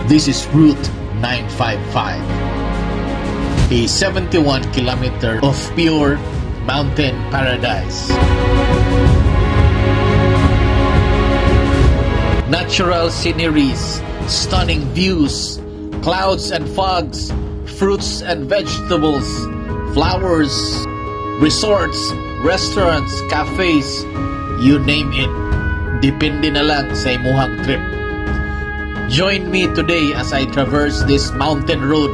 This is Route 955, a 71-kilometer of pure mountain paradise. Natural sceneries, stunning views, clouds and fogs, fruits and vegetables, flowers, resorts, restaurants, cafes, you name it. Depende na lang sa imuhang trip. Join me today as I traverse this mountain road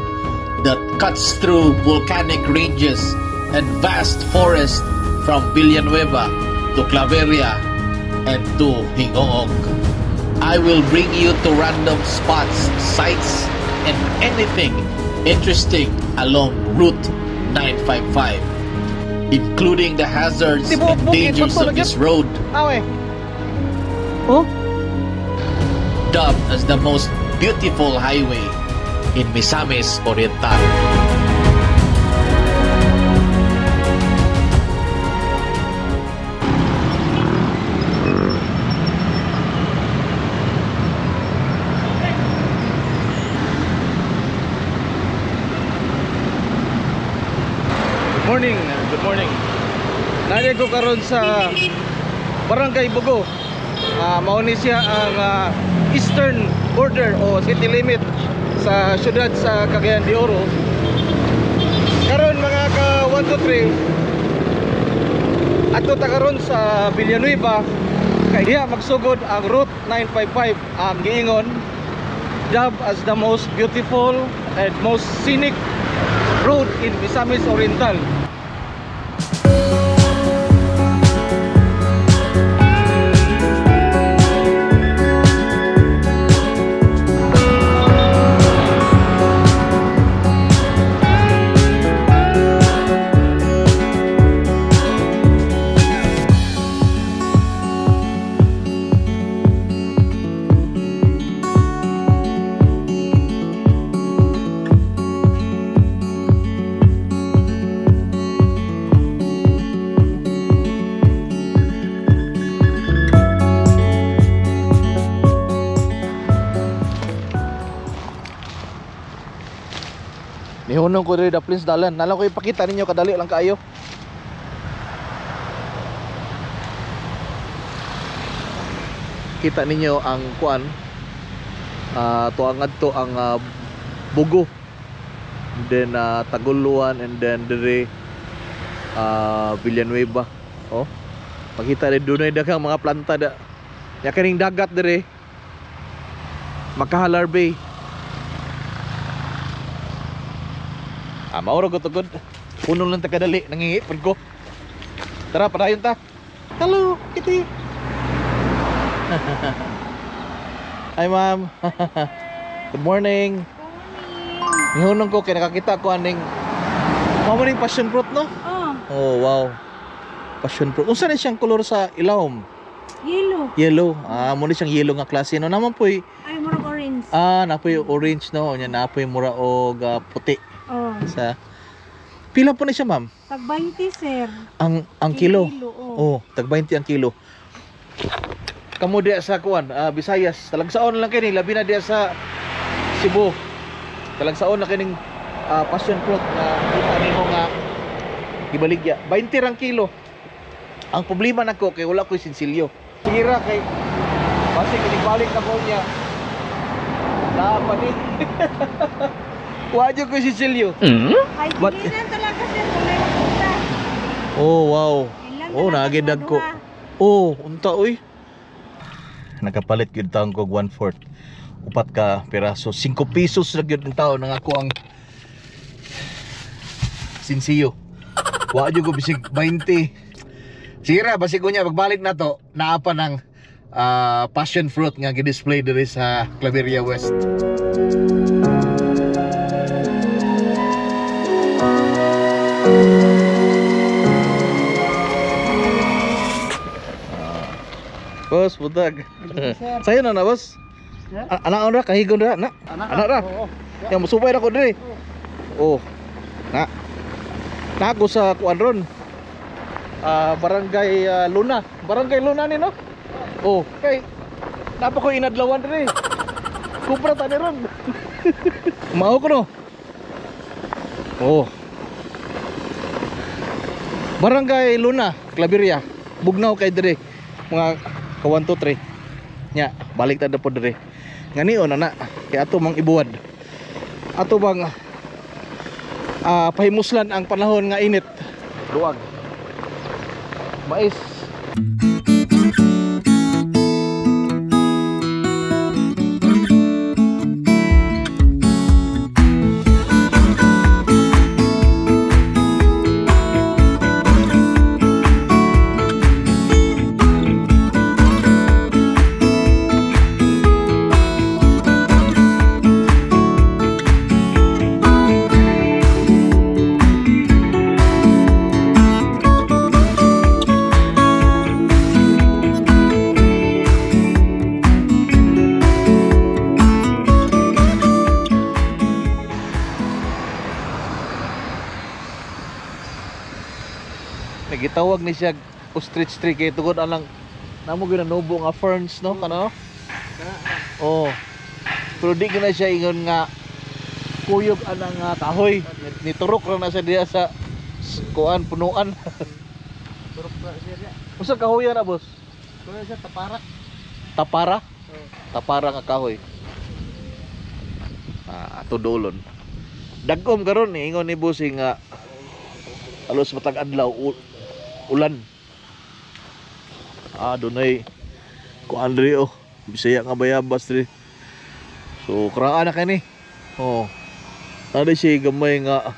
that cuts through volcanic ranges and vast forests from Villanueva to Claveria and to Hingoog. I will bring you to random spots, sites, and anything interesting along Route 955, including the hazards and dangers of this road. Dubbed as the most beautiful highway in Misamis Oriental. Good morning. Nari ko karon sa Barangay Bugo. Mao ni siya ang eastern border o city limit sa syudad sa Cagayan de Oro. Karon mga ka 1 to 3 ato ta karon sa Villanueva kay diha magsugod ang Route 955 ang giingon dubbed as the most beautiful and most scenic road in Misamis Oriental. Nihunong ko rin the Prince Dalan. Nalang ko ipakita ninyo kadali lang kaayo. Kita ninyo ang kuan. Tuangad to ang Bugo. And then Taguluan and then dire Villanueva. Oh. Makita rin dunay daghang mga planta da. Ya kaning dagat dire. Makahalar Bay. Mauro ko tugod. Puno lang ta kadali, nangingipon ko. Tara, padayon ta. Hello, Kitty. Hi, ma'am. Good morning. Ngihunong ko kay nakakita ko aning mamaring passion fruit, no? Oh, wow. Passion fruit. Unsa na siyang kolor sa ilawom? Yellow. Yellow. Muna siyang yellow nga klase, no? Naman po'y ay murag orange. Napoy orange, no? Nya napoy mura og puti. Sa pila po na siya, ma'am? Tag 20, sir. Ang kilo. Tag 20 ang kilo. Kamo diya sa kuan, Visayas. Talagsaon lang kini, labi na diya sa Cebu. Talagsaon na kining passion fruit na kita nimo nga gibaligya. 20 rang kilo. Ang problema nako kay wala ko'y sinsilyo. Sira kay basi kinibalik na ko niya. Dapat ni. Wadyo ko si Silyo. Ay, kailan talaga sir, kulay magpunta. Oh, wow. Naagidag ko. Unta, uy. Nakapalit yun taong ko 1/4. Upat ka piraso. 5 pesos na yun ang tao. Nangako ang sinsiyo. Wadyo ko bisig 20. Sira, basi ko niya, pagbalik na to, naapa ng passion fruit nga gidisplay diri sa Claveria West. Bos, budag. Sayo na na, bos. Anak ra kahigon ra, na. Anak ra. Yang musupay na ko diri. Na. Nago sa kuan ron. Barangay Luna. Barangay Luna ni no? Kay napa ko inadlawan diri. Kupra tadi ron. Mau ko no? Oh. Barangay Luna, Claveria. Bugnaw kay dire. Mga ka 1 2 3. Nya, balik ta po dire. Ngani na kay ato mang ibuwad. Ato bang pahimuslan ang panahon nga init. Duwag. Mais. Nagitawag ni siya ostrich tree kay tugod alang namo ginanubo nga ferns no kana. Oh. Pero di gina siya ingon nga kuyog anang kahoy. Niturok ra na siya diha sa kuan punuan. Turok ra siya. Usa kahoy na boss? Kuya siya tapara. Tapara? Oh. Tapara nga kahoy. Ato dolon. Dagom karon ni ingon ni bossing nga alos matag adlaw ulan. Dunay ko Andre Bisaya nga bayabas ri. So kraan na kani. Oh. Tadi siya gamay nga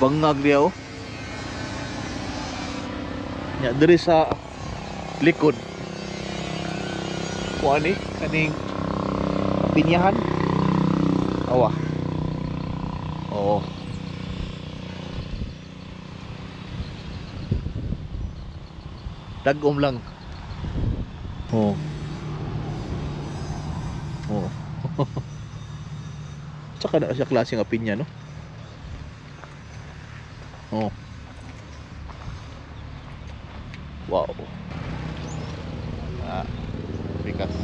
bangag diya Nya diri sa likod. Kuan ni kaning pinyahan. Awa. Oh. Dagom lang. Oh. Oh. Tsaka na siya klase ng pinya, no? Oh. Wow. Bigas.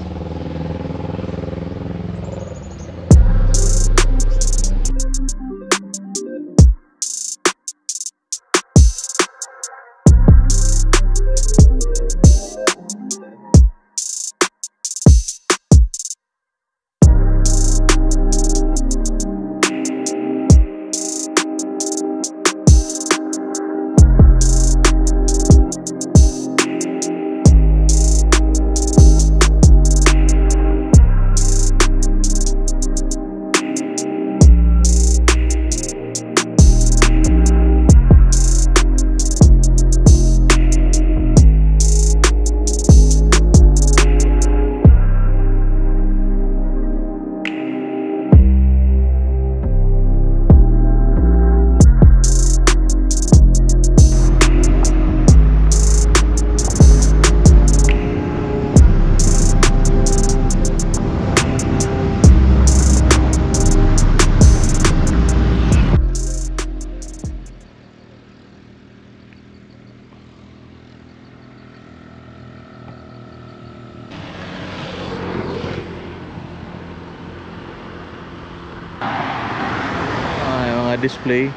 Display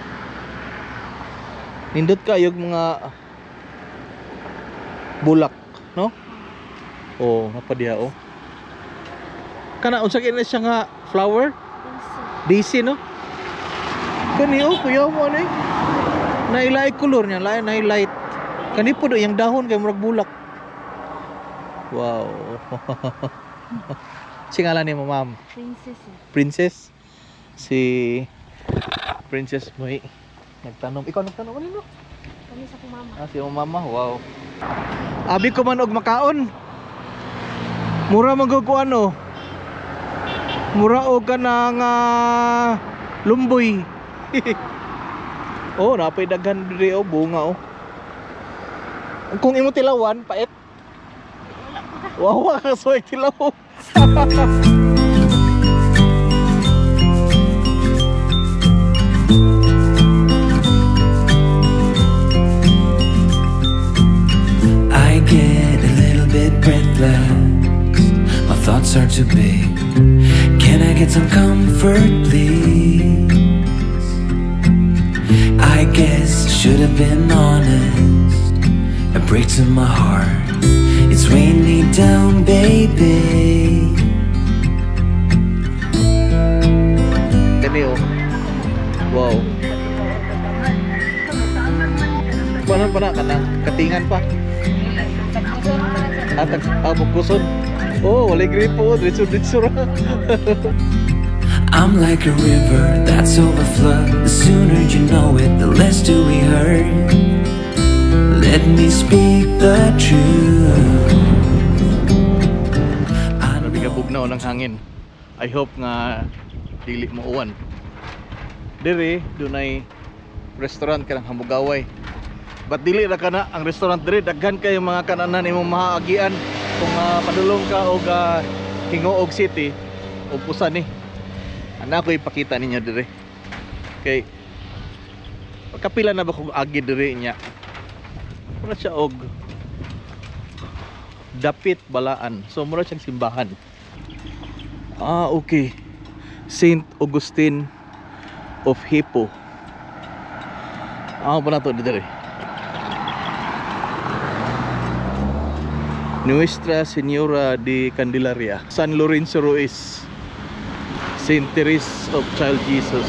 nindot kayog mga bulak no. Oh napadiha kana unsa kay na siya nga flower daisy no kani kuya mo ani nailay color niya nailay kani po do yung dahon kay murag bulak. Wow. Singala ni mo ma'am? Princess si Princess Moy nagtanom. Ikaw nagtanom ano no? Kami sa kumama. Si mama. Wow. Abi ko man og makaon. Mura man ko ano. Mura og kanang lumboy. Oh, napay daghan diri bunga Kung imo tilawan pait. Wow, kasoy tilaw. I get a little bit breathless. My thoughts hearts are too big. Can I get some comfort, please? I guess I should have been honest. It breaks in my heart. It's weighing me down, baby. Kani oh. Wow. Paano pa na kanang katingan pa? Atag bukuson. Oh, walay gripo, ditso ra. I'm like a river that's overflowed. The sooner you know it, the less do we hurt. Let me speak the truth. Bugnaw ng hangin. I hope nga dili mo uwan. Dire dunay restaurant kanang hamugaway. But dili ra kana ang restaurant dire, daghan kay mga kananan imong mahaagian kung padulong ka og Hingoog City o Pusan ni. Ana ko ipakita ninyo dire. Kay pagkapila na ba kung agi dire nya. Mura siya og dapit balaan. So mura siyang simbahan. Okay. Saint Augustine of Hippo. Pa na to dire. Nuestra Señora de Candelaria, San Lorenzo Ruiz, Saint Therese of Child Jesus,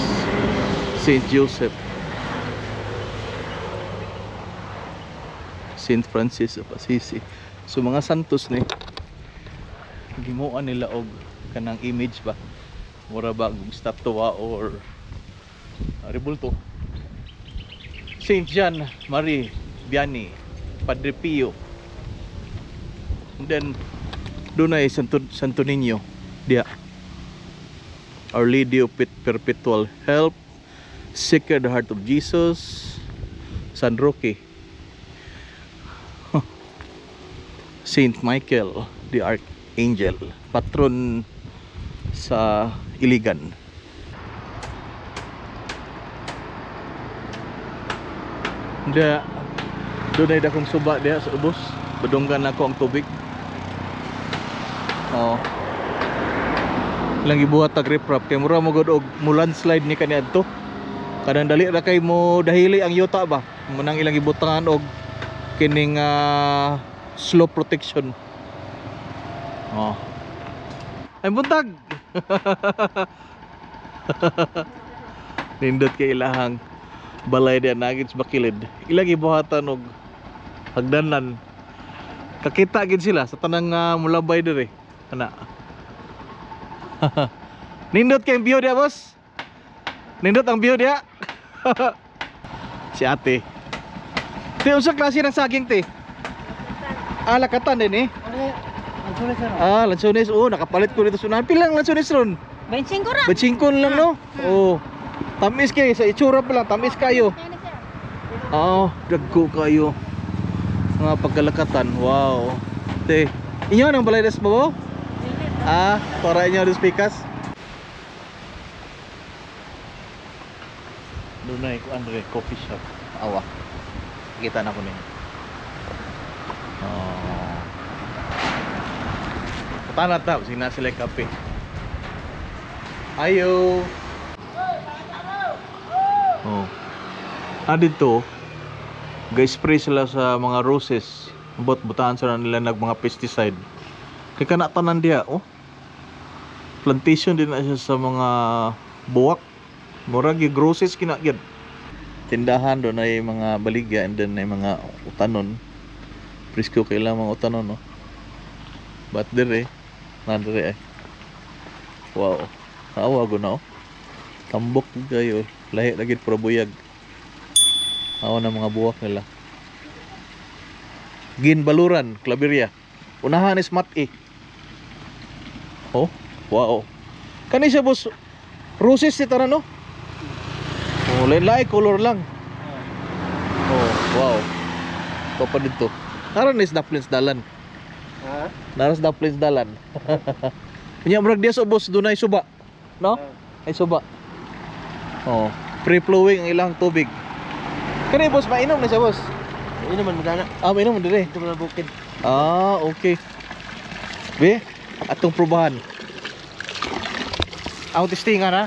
Saint Joseph, Saint Francis of Assisi. So mga santos ni gimuan nila og kanang image ba, mura ba statua or rebulto. Saint John Marie Vianney, Padre Pio. And then dunay Santo Niño dia, Our Lady of Perpetual Help, Sacred Heart of Jesus, San Roque, Saint Michael the Archangel, patron sa Iligan. Dia dunay dakong suba dia sa ubos, badunggan ako ang tubig. Ilang gibuhat tag riprap kay mura mo gud og mulandslide ni kaniadto. Kadang dali ra kay mo dahili ang yuta ba. Munang ilang gibutangan og kining slope protection. Ay buntag. Nindot kay ilahang balay dia nagits bakilid. Ilang gibuhatan og hagdanan. Kakita gid sila sa tanang mulabay dire. Ana. Nindot kay view dia, boss. Nindot ang view dia. Si ate. Te usa klase ng saging te. Lakatan din eh. Lansones. Oh, nakapalit ko dito sunan. Pilang lansones ron? 25 ra. 25 lang no. Oh. Tamis kay sa itsura pa lang, tamis kayo. Dagko kayo. Mga pagkalakatan. Wow. Te, inyo nang balay des mo? Para inyo des pikas. Dunay ko Andre coffee shop. Awa. Kita na ko ni. Tanat na sina sila kape. Ayo. Dito guys, spray sila sa mga roses. Butaan sila nila nag mga pesticide. Kaya kanatanan dia, plantation din na siya sa mga buwak. Murag yung roses kinagyan. Tindahan doon ay mga baligya and then ay mga utanon. Presko kailang mga utanon, no? But dire, nandire ay. Wow. Awa ko na, tambok kayo. Lahi lagi pro buyag. Awa na mga buwak nila. Ginbaluran, Claveria. Unahan is mat-i. Wow. Kani siya boss, roses si tara no? Lain-lain color lang. Wow. Ito pa dito. Naran is daplins dalan. Naras daplins dalan. Punya murag dia sa boss dunay suba. No? Ay suba. Free flowing ang ilang tubig. Kani boss, mainom na siya boss. Ini man madana. Mainom dire. Ito man bukid. Okay. Be, atong probahan. Ang testingan ha.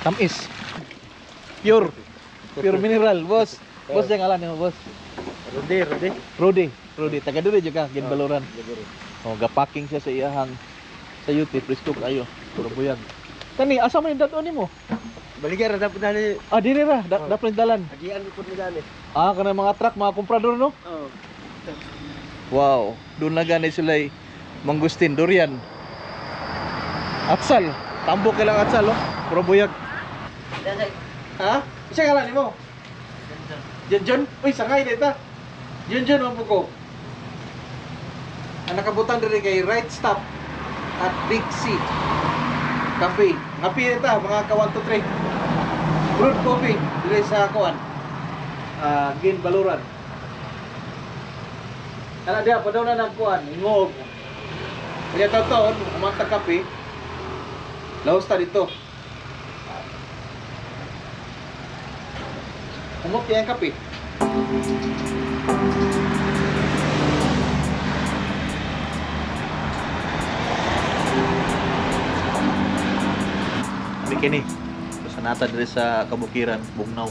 Tamis. Pure. Pure mineral, boss. Boss yang ngalan mo, boss. Rudy. Taga diri juga Ginbaloran. Oh, gapaking siya sa iyahang sa yuti presto kayo. Puro buyag. Kani asa man daton nimo? Balikan na dapat na ni. Ah, diri ra, dapat dalan. Agian ko ni dali. Ah, kana mga truck, mga komprador no? Oh. Wow, doon na gani sila mangustin, durian. Atsal, tambok kailang atsal oh. Puro buyag. Ha? Isa ngalan nimo? Junjun? Uy, sangay dito. Junjun ang ko. Ang nakabutan diri kay Right Stop at Big C Cafe. Ngapi dito, mga ka 1 to 3. Brewed coffee diri sa kuan. Ginbaloran. Kana dia pa daw na nagkuan, ingog. Kaya taon, umanta kape. Laos ta dito. Umok yang kape. Ini kini. Terus nata dari sa kabukiran Bugnaw.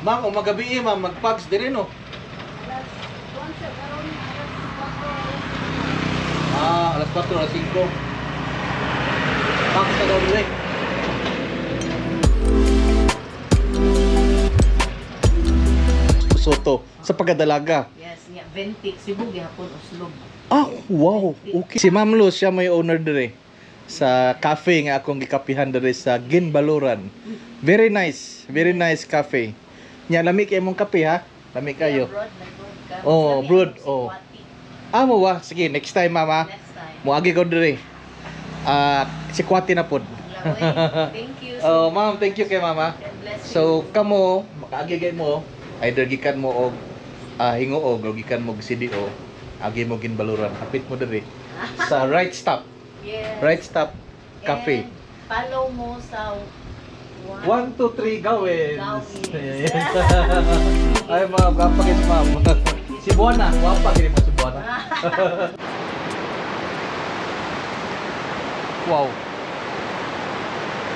Ma'am, umagabi ma'am, mag-pugs din no? Alas 4, alas 5. Pugs na daw rin. Soto, sa pagdadalaga. Yes, nga Ventic, Cebu gihapon Oslo. Ah, wow. Okay. Si Ma'am Luz, siya may owner dire sa cafe nga akong gikapihan dire sa Ginbaloran. Very nice cafe. Nya lami kay mong kape ha. Lami kayo. Oh, brood. Oh. Mo ba? Sige, next time mama. Next time. Moagi ko dire. Si Kwati na pod. Thank you. Oh, ma'am, thank you kay mama. God bless you. So kamo makaagigay mo either gikan mo og hingoog o gikan mo CDO. Agi mo Ginbaloran. Hapit mo dire sa Right Stop. Yes. Right Stop Cafe. And follow mo sa 1, 2, 3, gawin. Gawin. Ay, mga kapagin, ma'am. Si Buana, wapa, gini mo si Buana. Wow.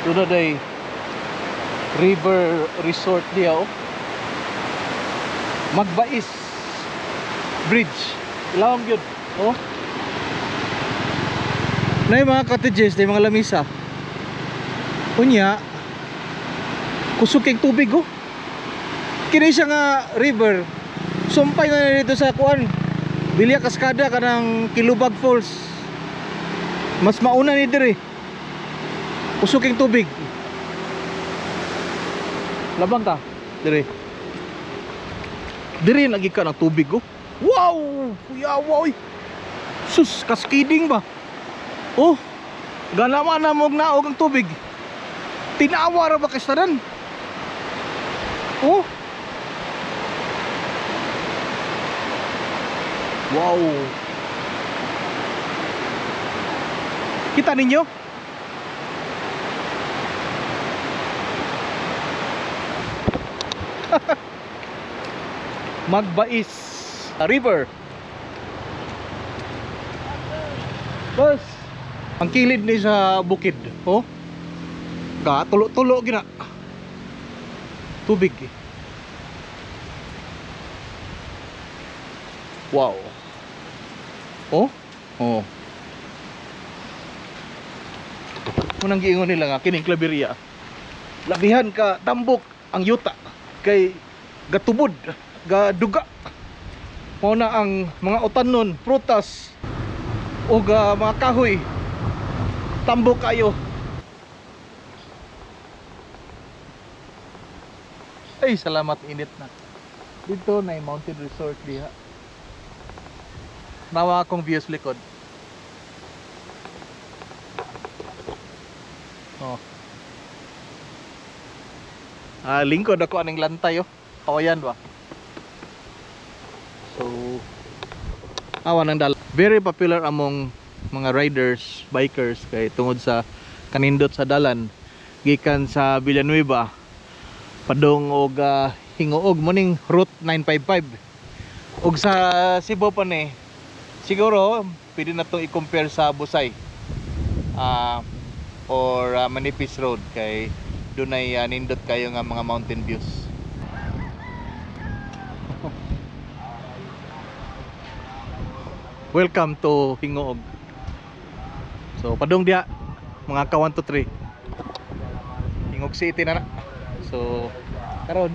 Doon na day River Resort diya, oh. Magbais Bridge. Ilawang yun, oh. Na yung mga cottages, na yung mga lamisa. Kunya, kusog kay tubig oh. Kini siya nga river. Sumpay na dito sa kuan. Bilya Kaskada kanang Kilubag Falls. Mas mauna ni dire. Kusog kay tubig. Labang ta dire. Dire lagi ka ng tubig oh. Wow! Kuya, wow! Sus, kaskiding ba? Oh, ganaman na mong naog ang tubig. Tinawa ra ba kastadan? Oh. Wow. Kita ninyo? Magbais River. Bos, ang kilid ni sa bukid, oh. Ga tulo-tulo gina. Tubig. Wow. Oh? Oh. Munang giingon nila nga kining Claveria. Labihan ka tambok ang yuta kay gatubod, gaduga. Mao na ang mga utanon, prutas o mga kahoy. Tambok kayo. Ay, salamat init na. Dito na yung mountain resort diha. Nawa akong views likod. Oh. Lingkod ako aning lantay oh. Kawayan ba? So, Awan ng dalan. Very popular among mga riders, bikers kay tungod sa kanindot sa dalan gikan sa Villanueva padung og Hingoog muning Route 955. Og sa Cebu pa ni siguro pwede na itong i-compare sa Busay or Manipis Road kay dunay nindot kayo nga mga mountain views. Welcome to Hingoog. So padung dia mga ka 1 to 3 Hingoog City na. So karon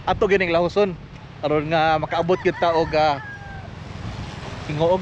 ato gining lahuson aron nga makaabot kita og Hingoog.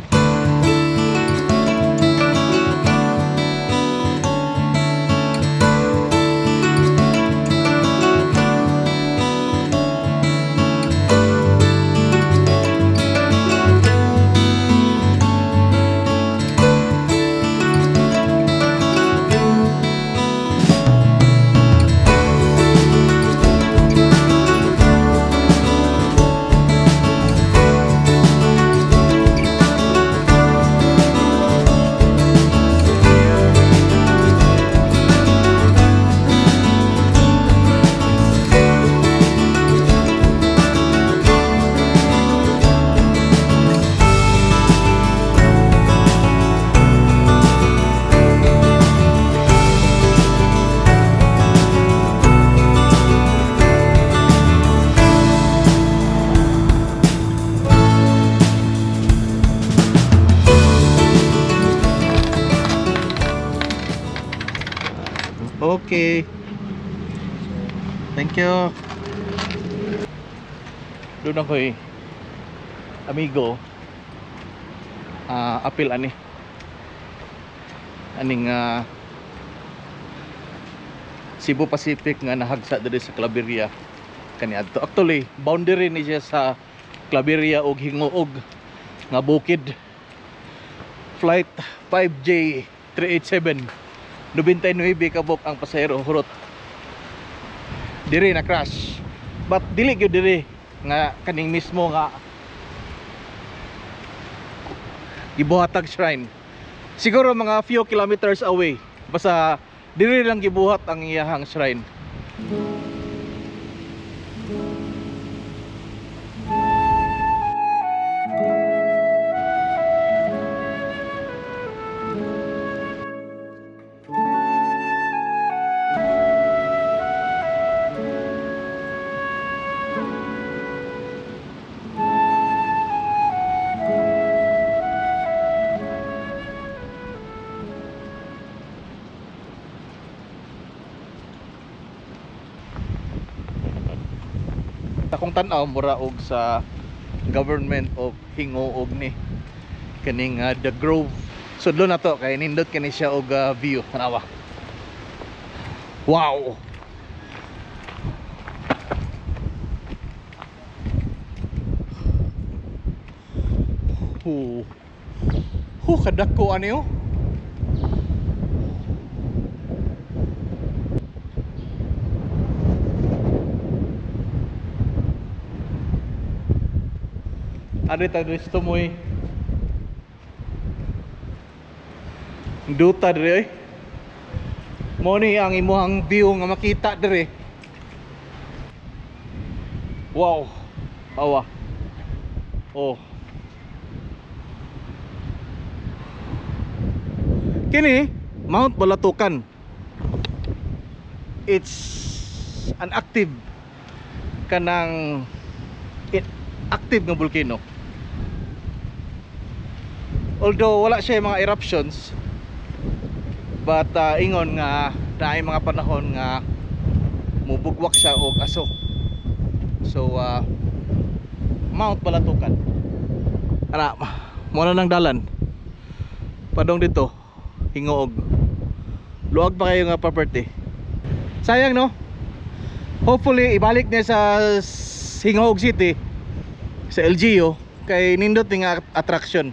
Okay. Thank you. Doon ako'y amigo apil aning Cebu Pacific nga nahagsa diri sa Claveria kaniadto. Actually, boundary ni siya sa Claveria ug Hingoog nga bukid. Flight 5J387 99 kabok ang pasahero hurot diri na crash, but dili gyud diri nga kaning mismo nga gibuhatag shrine, siguro mga few kilometers away, basta diri lang gibuhat ang iyahang shrine. Akong tan-aw mura og sa government of Hingoog ni kaning The Grove. Sudlo na to kay nindot kani siya og view tanawa. Wow. Kadako ani oh. Ari ta gusto mo eh. Duta dire eh. Mo ni ang imuhang view nga makita dire. Wow. Awa. Oh. Kini Mount Balatukan. It's an active kanang active nga volcano. Although wala siya mga eruptions, but ingon nga naay mga panahon nga mubugwak siya og aso. So Mount Balatukan. Ana, mo na nang dalan. Padong dito, Hingoog. Luag pa kayo nga property. Sayang no? Hopefully ibalik niya sa Hingoog City, sa LGU kay nindot nga attraction.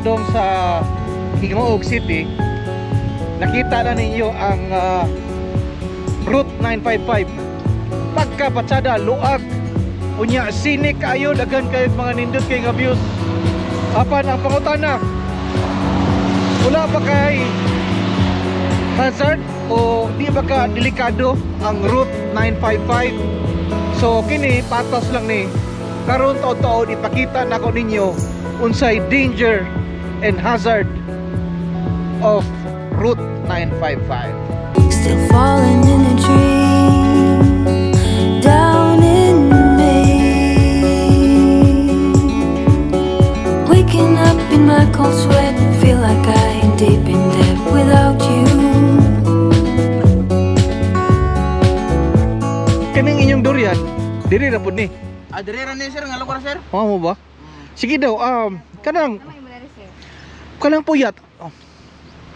dong sa Hingoog City, nakita na ninyo ang Route 955. Pagka patsada, luag, unya sinik kayo, dagan kayo mga nindot kay nga views. Apan ang pangutana, wala ba kay hazard o di ba ka delikado ang Route 955? So kini patas lang ni karon taon-taon ipakita nako ninyo unsay danger and hazard of Route 955. Still falling in a dream down in May, waking up in my cold sweat, feel like I'm deep in debt without you. Kaning inyong durian diri ra pud ni. Diri ra ni sir nga lugar sir. Mo ba? Sige daw, kanang Ano yung mulari, sir? kanang puyat.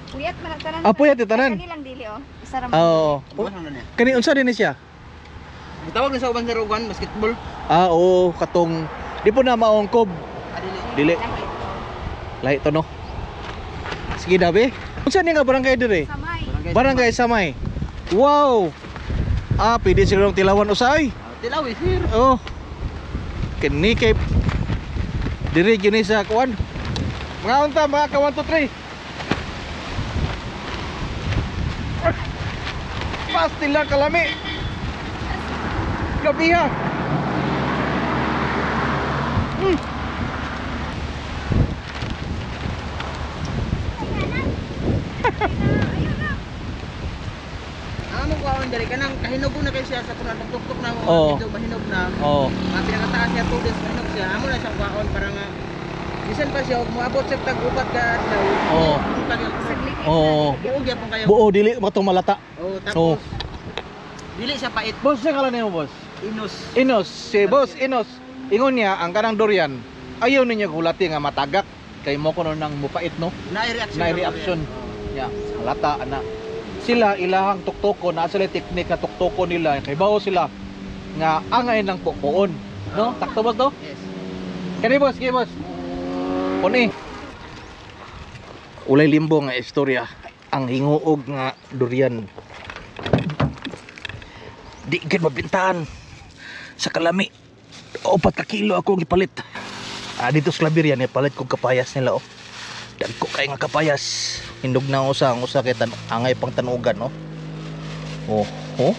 Puyat man ang tanan. Puyat yung tanan. Kani lang dili, oh. Isa ra man. Oo. Buwas na niya. Kani unsa din ni siya? Tawag ni sa uban sir uban basketball. Oo, katong di po na maongkob. Dili. Dili. Lahi to no. Sige daw be. Unsa ni nga barangay dire? Samay. Barangay Samay. Wow. Pwede sigurong tilawan usay. Tilawi sir. Oh. Kini kay diri gini sa kuan. Mga unta mga ka 1 2 3. Pasti lang kalami. Gabiha. Amo ko awon diri kanang kahinog na kay siya sa punang tuktok na mo. Oo. Medyo mahinog na. Oh. Mga pinakataas siya 2 days mahinog siya. Amo na siyang kwaon para nga bisan pa siya moabot sa tag-upat ka daw. Oo. Saglit. Oo. Buog gyapon kayo. Buo dili matong malata. Oh, Oo. tapos dili siya pait. Boss, sa kala nimo boss? Inos. Inos, si boss Inos. Ingon niya ang kanang durian. Ayaw ninyo gulati nga matagak kay mo kuno nang mupait no. Na-reaction. Na reaction. Ya, halata ana. Sila ilahang tuktoko na sila teknik na tuktoko nila kay bawo sila nga angay ng pupuon, no? Takto boss to? Yes. Kani boss, kini boss. Kuni. Ulay limbo nga istorya ang hinguog nga durian. Di gid mabintahan sa kalami. 4 ka kilo ako gipalit. Dito sa Claveria ni palit kog kapayas nila oh. Dagko kay nga kapayas. Hindog na ang usa kay angay pang tanugan no. Oh, oh.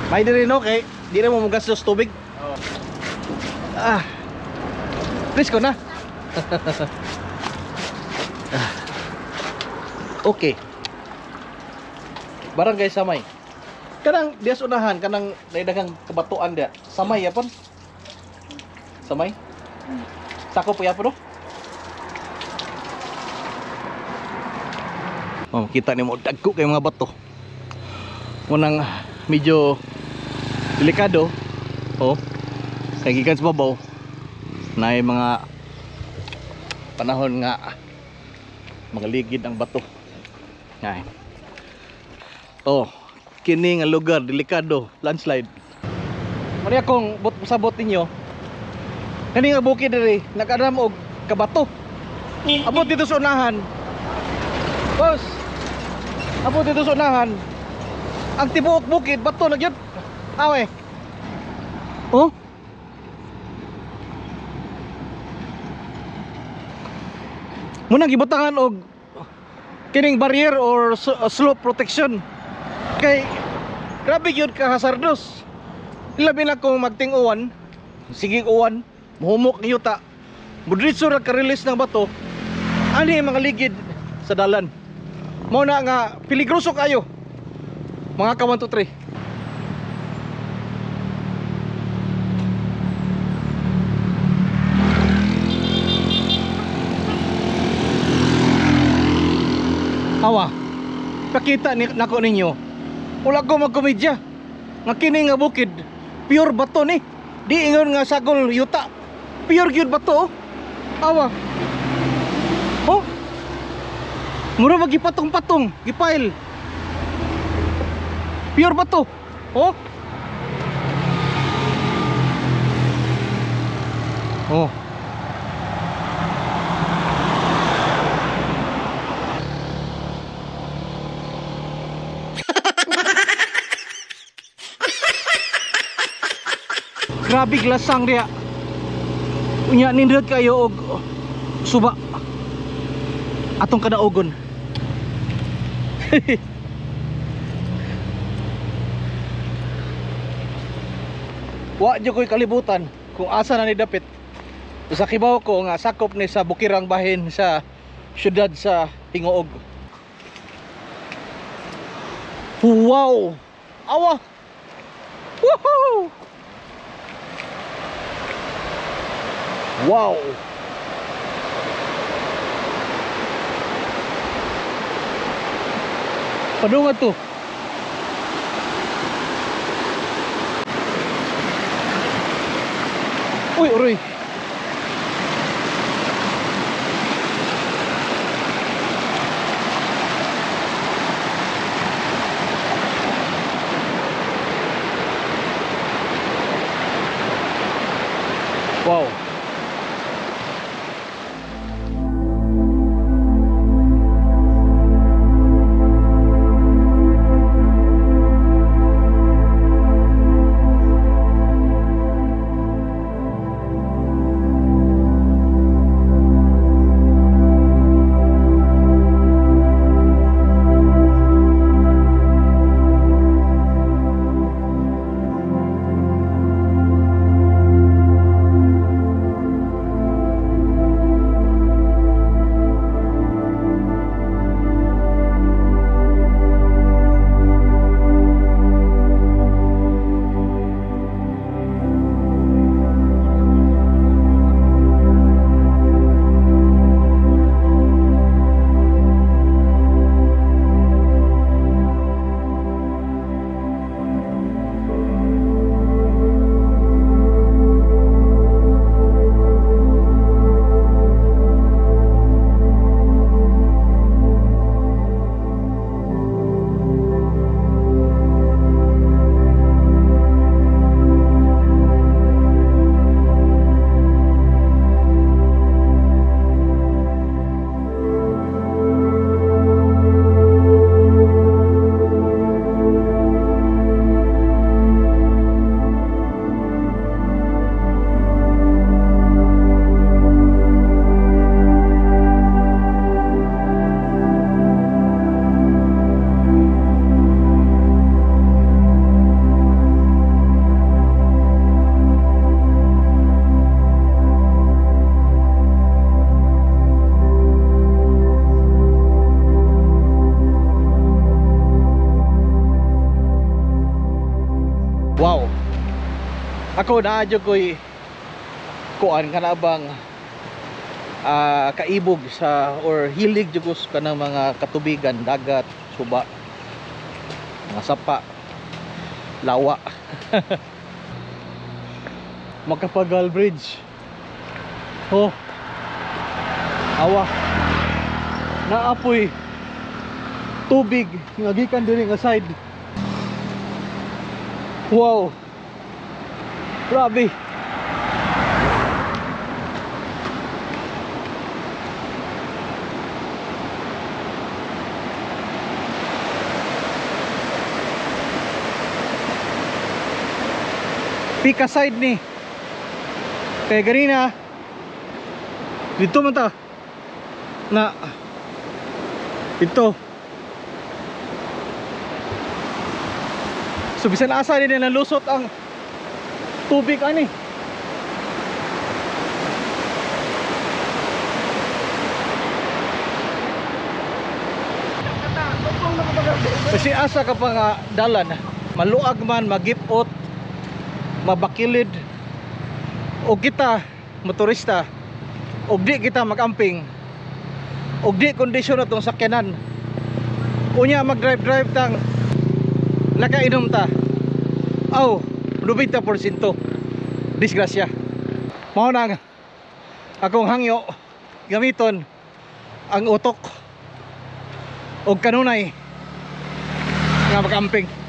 May diri no kay di na mo magastos tubig. Please ko na. Okay. Barangay Samay. Kanang dias unahan kanang daghang kabatuan dia. Samay yapon. Samay. Sako po yapon no. Oh, kita ni mo dagko kay mga bato. Munang medyo delikado. Oh. Kay gikan sa babaw. Naay mga panahon nga magaligid ang bato. Ay. Oh, kini nga lugar delikado, landslide. Mani akong sabot ninyo. Kani nga bukid diri, nag-aram og kabato. Abot dito sa unahan. Boss. Abot dito sa unahan. Ang tibuok bukid bato na gyud. Awe. Oh. Munang gibutangan og kining barrier or slope protection. Kay grabe gyud ka hazardous. Labi na kung magting-uwan, sige uwan, muhumok ni yuta. Mudritso ra ka-release ng bato. Ani mga ligid sa dalan. Mao na nga peligroso kayo. Mga ka 1 2 3. Awa, pakita nako ninyo Wala ko magkomedya. Nga kini nga bukid, pure bato ni. Di ingon nga sagol yuta. Pure gyud bato. Awa. Oh. Mura magipatong-patong, gipail. Pure bato. Oh. Oh. Grabe glasang dia. Unya nindot kayo og suba. Atong kadaogon. Wa jud koy kalibutan kung asa na ni dapit. Sa kibaw ko nga sakop ni sa bukirang bahin sa syudad sa Hingoog. Wow! Awa! Woohoo! Wow! Padungan to. Uy, uy. Wow. Wow. Ako naadyo ko'y kuan ka na bang kaibog sa or hilig jugos ka ng mga katubigan, dagat, suba, mga sapa, lawa. Makapagal Bridge. Oh. Awa. Naapoy tubig nga gikan diri nga side. Wow. Grabe. Pika side ni. Kaya ganina dito man ta na ito. So bisan asa din na lusot ang tubig ani. Kasi asa ka pa nga dalan, maluag man, magipot, mabakilid, o kita motorista, og di kita magamping, og di kondisyon atong sakyanan. Unya mag-drive tang nakainom ta. Oh, 90% disgrasya. Mao nang akong hangyo gamiton ang utok og kanunay nga makamping.